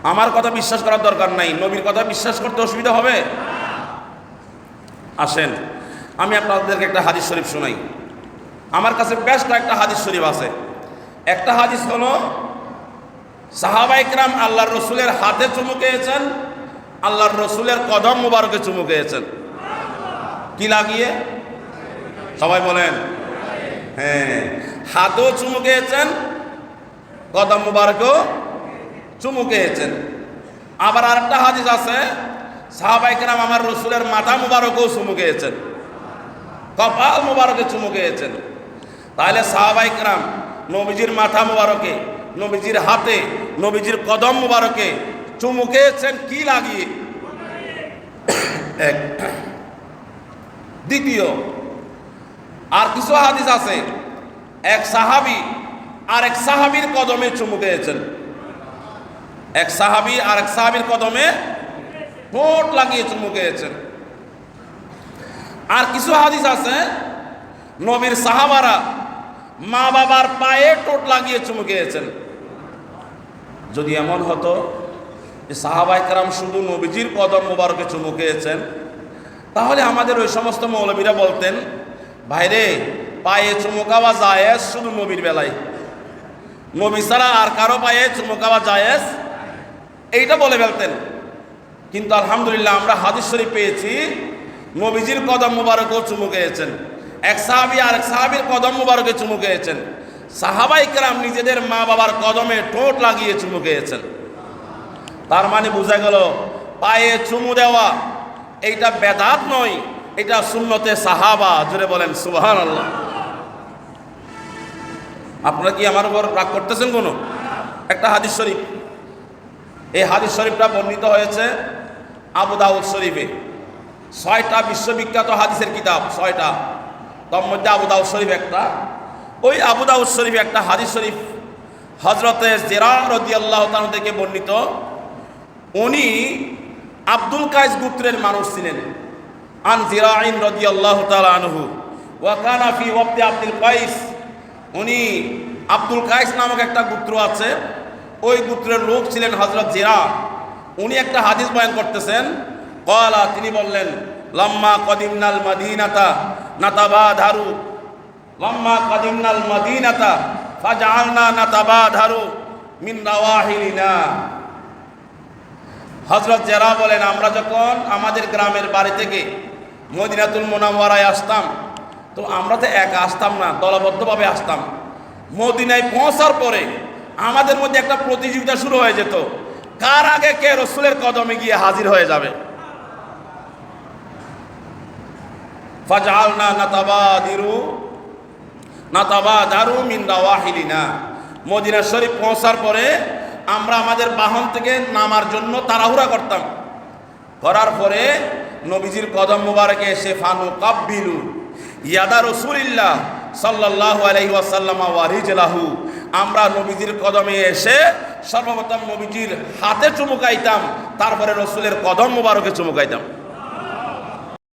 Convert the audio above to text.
আমার কথা বিশ্বাস করার দরকার নাই, নবীর কথা বিশ্বাস করতে অসুবিধা হবে? আসেন আমি আপনাদেরকে একটা হাদিস শরীফ শোনাই। আমার কাছে বেশ কয়েকটা হাদিস শরীফ আছে। একটা হাদিস হলো সাহাবায়ে কেরাম আল্লাহর রসুলের হাতে চুমু খেয়েছেন, আল্লাহর রসুলের কদম মুবারকে চুমু খেয়েছেন। কি লাগিয়ে? সবাই বলেন। হ্যাঁ, হাতেও চুমু খেয়েছেন, কদম মুবারকেও চুমু খেয়েছেন। আবার আরেকটা হাদিস আছে সাহাবায়ে কেরাম আমার রসুলের মাথা মুবারকেও চুমু খেয়েছেন, কপাল মুবারকে চুমু খেয়েছেন। তাহলে সাহাবায়ে কেরাম নবীজির মাথা মুবারকে, নবীজির হাতে, নবীজির কদম মুবারকে চুমু খেয়েছেন কি লাগিয়ে? এক। দ্বিতীয় আর কিছু হাদিস আছে এক সাহাবী আর এক সাহাবীর কদমে চুমু খেয়েছেন। এক সাহাবী আর এক সাহাবীর কদমে ঠোঁট লাগিয়ে চুমু খেয়েছেন। আর কিছু হাদিস আছে নবীর সাহাবারা মা বাবার পায়ে ঠোঁট লাগিয়ে চুমু খেয়েছেন। যদি এমন হতো যে সাহাবায়ে কেরাম শুধু নবীজির কদম মুবারকে চুমু খেয়েছেন, তাহলে আমাদের ওই সমস্ত মৌলবীরা বলতেন ভাইরে পায়ে চুমু খাওয়া জায়েজ শুধু নবীর বেলায়, নবী ছাড়া আর কারো পায়ে চুমু খাওয়া জায়েজ, এইটা বলে ফেলতেন। কিন্তু আলহামদুলিল্লাহ আমরা হাদিস শরীফ পেয়েছি নবীজির কদম মুবারকেও চুমু খেয়েছেন, এক সাহাবী আর এক সাহাবীর কদম মুবারকে চুমু খেয়েছেন। সাহাবায়ে কেরাম নিজেদের মা বাবার কদমে ঠোঁট লাগিয়ে চুমু খেয়েছেন। তার মানে বোঝা গেল পায়ে চুমু দেওয়া এইটা বেদাত নয়, এটা সুন্নতে সাহাবা। জোরে বলেন সুবহানাল্লাহ। আপনারা কি আমার উপর রাগ করতেছেন? কোনো একটা হাদিস শরীফ, এই হাদিস শরীফটা বর্ণিত হয়েছে আবু দাউদ শরীফে। 6টা বিশ্ববিখ্যাত হাদিসের কিতাব, 6টা, তার মধ্যে আবু দাউদ শরীফ একটা। ওই আবু দাউদ শরীফে একটা হাদিস শরীফ হযরতে জিরা রাদিয়াল্লাহু তাআলা থেকে বর্ণিত। উনি আব্দুল কায়েস গোত্রের মানুষ ছিলেন। আন জিরাইন রাদিয়াল্লাহু তাআলা আনহু ওয়া কানা ফি ওয়াক্তি আব্দুল কায়েস, উনি আব্দুল কায়েস নামক একটা গোত্র আছে, ওই গোত্রের লোক ছিলেন হযরত জিরা। উনি একটা হাদিস বয়ান করতেছেন। ক্বালা, তিনি বললেন লাম্মা কদিমনাল মাদিনাতা নাতাবাধারু, লাম্মা কদিমনাল মাদিনাতা ফাজআলনা নাতাবাধারু মিন রাওয়াহিলিনা। হযরত জিরা বলেন আমরা যখন আমাদের গ্রামের বাড়ি থেকে মদিনাতুল মুনাওয়ারায় আসতাম, তো আমরা তো একা আসতাম না, দলবদ্ধভাবে আসতাম। মদিনায় পৌঁছার পরে আমাদের মধ্যে একটা প্রতিযোগিতা শুরু হয়ে যেত, কার আগে কে রসুলের কদমে গিয়ে হাজির হয়ে যাবে। ফাজআলনা নাতাবাদারু মিন রাওয়াহিলিনা। মদিনা শরীফ পৌঁছার পরে আমরা আমাদের বাহন থেকে নামার জন্য তাড়াহুড়া করতাম। করার পরে নবীজির কদম মুবারকে এসে ফানু কাব্বিলু ইয়াদা রাসূলিল্লাহ সাল্লাল্লাহু আলাইহি ওয়াসাল্লাম ওয়া রিজলাহু, আমরা নবীজির কদমে এসে সর্বপ্রথম নবীজির হাতে চুমুকাইতাম, তারপরে রসুলের কদম মুবারকে চুমুকাইতাম।